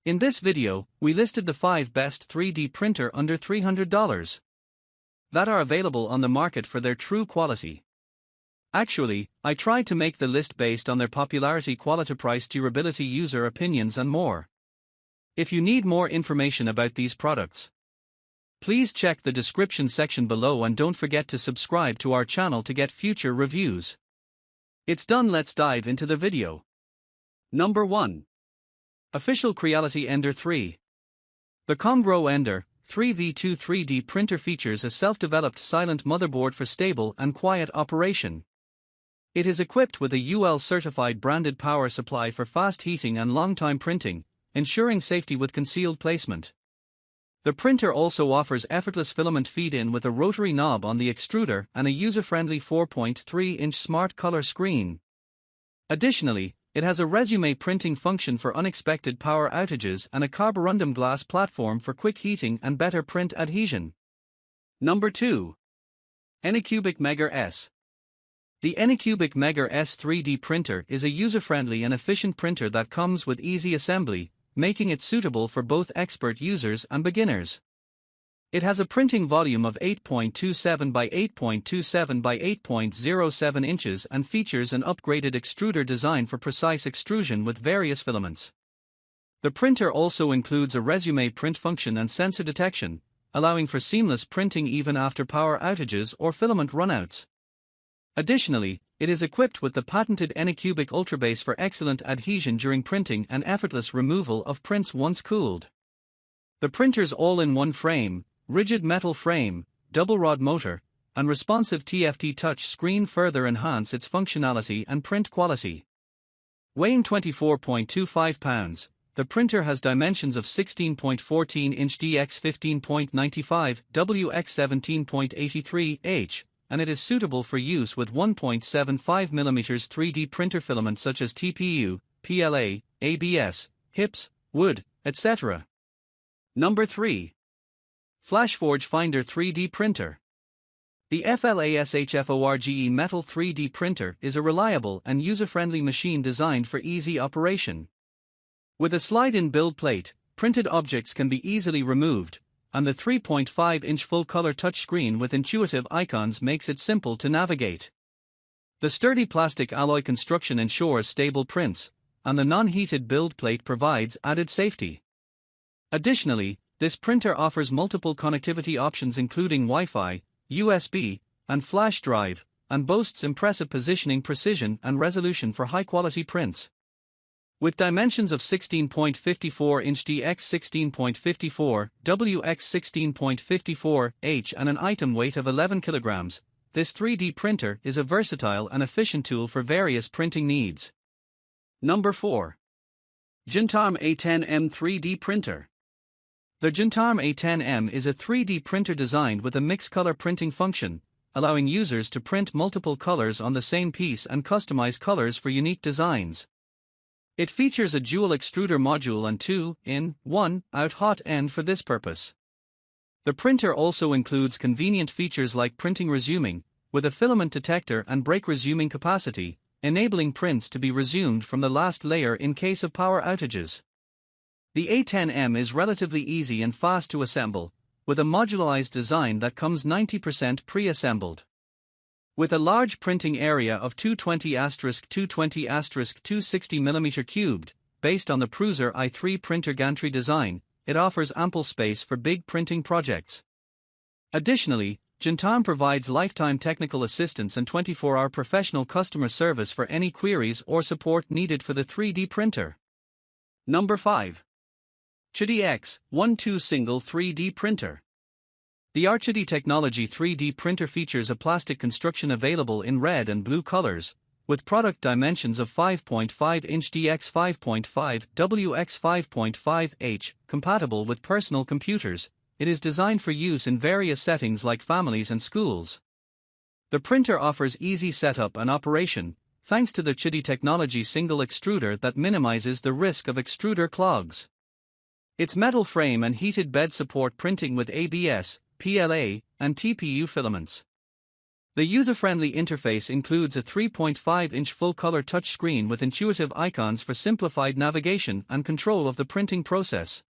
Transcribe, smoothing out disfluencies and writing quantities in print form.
In this video, we listed the 5 best 3D printer under $300 that are available on the market for their true quality. Actually, I tried to make the list based on their popularity, quality, price, durability, user opinions and more. If you need more information about these products, please check the description section below and don't forget to subscribe to our channel to get future reviews. It's done, let's dive into the video. Number 1. Official Creality Ender 3. The Combro Ender 3v2 3D printer features a self-developed silent motherboard for stable and quiet operation. It is equipped with a UL-certified branded power supply for fast heating and long-time printing, ensuring safety with concealed placement. The printer also offers effortless filament feed-in with a rotary knob on the extruder and a user-friendly 4.3-inch smart color screen. Additionally, it has a resume printing function for unexpected power outages and a carborundum glass platform for quick heating and better print adhesion. Number 2. ANYCUBIC Mega S. The ANYCUBIC Mega S 3D printer is a user-friendly and efficient printer that comes with easy assembly, making it suitable for both expert users and beginners. It has a printing volume of 8.27 by 8.27 by 8.07 inches and features an upgraded extruder design for precise extrusion with various filaments. The printer also includes a resume print function and sensor detection, allowing for seamless printing even after power outages or filament runouts. Additionally, it is equipped with the patented ANYCUBIC Ultrabase for excellent adhesion during printing and effortless removal of prints once cooled. The printer's all-in-one frame, rigid metal frame, double-rod motor, and responsive TFT touch screen further enhance its functionality and print quality. Weighing 24.25 pounds, the printer has dimensions of 16.14-inch dx 15.95 wx 17.83 h, and it is suitable for use with 1.75 mm 3D printer filaments such as TPU, PLA, ABS, HIPS, wood, etc. Number 3. FlashForge Finder 3D Printer. The FlashForge Metal 3D printer is a reliable and user-friendly machine designed for easy operation. With a slide-in build plate, printed objects can be easily removed, and the 3.5-inch full-color touchscreen with intuitive icons makes it simple to navigate. The sturdy plastic alloy construction ensures stable prints, and the non-heated build plate provides added safety. Additionally, this printer offers multiple connectivity options including Wi-Fi, USB, and flash drive, and boasts impressive positioning precision and resolution for high-quality prints. With dimensions of 16.54-inch dx 16.54, wx 16.54 h and an item weight of 11 kilograms, this 3D printer is a versatile and efficient tool for various printing needs. Number 4. GIANTARM A10M 3D Printer. The GIANTARM A10M is a 3D printer designed with a mixed-color printing function, allowing users to print multiple colors on the same piece and customize colors for unique designs. It features a dual extruder module and 2-in-1-out hot end for this purpose. The printer also includes convenient features like printing resuming, with a filament detector and break resuming capacity, enabling prints to be resumed from the last layer in case of power outages. The A10M is relatively easy and fast to assemble, with a modularized design that comes 90% pre-assembled. With a large printing area of 220*220*260 mm cubed, based on the Prusa i3 printer gantry design, it offers ample space for big printing projects. Additionally, GIANTARM provides lifetime technical assistance and 24-hour professional customer service for any queries or support needed for the 3D printer. Number 5. Chitai X1-12 Single 3D Printer. The Chitai Technology 3D printer features a plastic construction available in red and blue colors, with product dimensions of 5.5-inch dx 5.5 wx 5.5 h, compatible with personal computers. It is designed for use in various settings like families and schools. The printer offers easy setup and operation, thanks to the Chitai Technology single extruder that minimizes the risk of extruder clogs. Its metal frame and heated bed support printing with ABS, PLA, and TPU filaments. The user-friendly interface includes a 3.5-inch full-color touchscreen with intuitive icons for simplified navigation and control of the printing process.